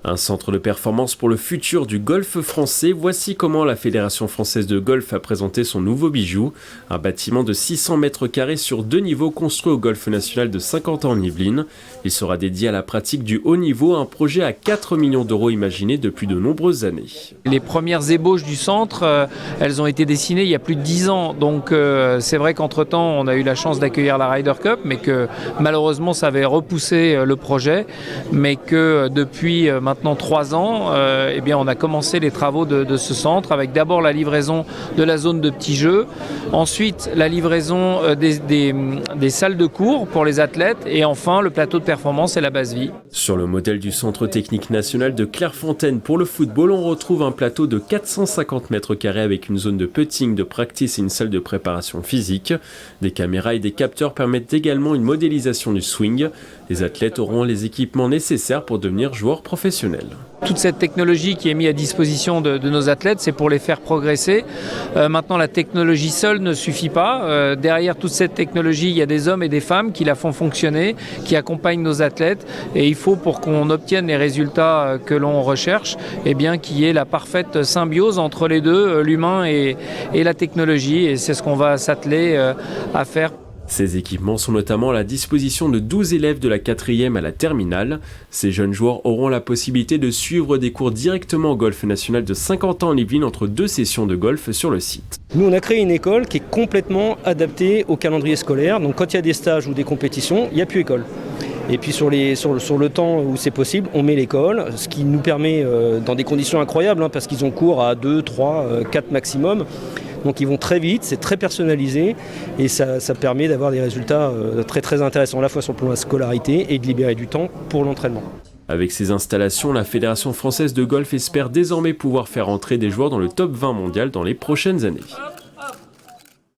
Un centre de performance pour le futur du golf français. Voici comment la Fédération française de golf a présenté son nouveau bijou. Un bâtiment de 600 mètres carrés sur 2 niveaux construit au golf national de Saint-Quentin-en-Yvelines. Il sera dédié à la pratique du haut niveau, un projet à 4 millions d'euros imaginé depuis de nombreuses années. Les premières ébauches du centre, elles ont été dessinées il y a plus de 10 ans. Donc c'est vrai qu'entre-temps, on a eu la chance d'accueillir la Ryder Cup, mais que malheureusement, ça avait repoussé le projet. Mais que depuis maintenant 3 ans, eh bien, on a commencé les travaux de ce centre avec d'abord la livraison de la zone de petits jeux, ensuite la livraison des salles de cours pour les athlètes et enfin le plateau de performance et la base vie. Sur le modèle du Centre technique national de Clairefontaine pour le football, on retrouve un plateau de 450 mètres carrés avec une zone de putting, de practice et une salle de préparation physique. Des caméras et des capteurs permettent également une modélisation du swing. Les athlètes auront les équipements nécessaires pour devenir joueurs professionnels. Toute cette technologie qui est mise à disposition de nos athlètes, c'est pour les faire progresser. Maintenant, la technologie seule ne suffit pas. Derrière toute cette technologie, il y a des hommes et des femmes qui la font fonctionner, qui accompagnent nos athlètes. Et il faut, pour qu'on obtienne les résultats que l'on recherche, eh bien, qu'il y ait la parfaite symbiose entre les deux, l'humain et la technologie. Et c'est ce qu'on va s'atteler à faire. Ces équipements sont notamment à la disposition de 12 élèves de la 4e à la terminale. Ces jeunes joueurs auront la possibilité de suivre des cours directement au golf national de Saint-Quentin-en-Yvelines entre 2 sessions de golf sur le site. Nous, on a créé une école qui est complètement adaptée au calendrier scolaire. Donc quand il y a des stages ou des compétitions, il n'y a plus école. Et puis sur le temps où c'est possible, on met l'école, ce qui nous permet, dans des conditions incroyables, parce qu'ils ont cours à 2, 3, 4 maximum. Donc ils vont très vite, c'est très personnalisé et ça permet d'avoir des résultats très très intéressants à la fois sur le plan de la scolarité et de libérer du temps pour l'entraînement. Avec ces installations, la Fédération française de golf espère désormais pouvoir faire entrer des joueurs dans le top 20 mondial dans les prochaines années.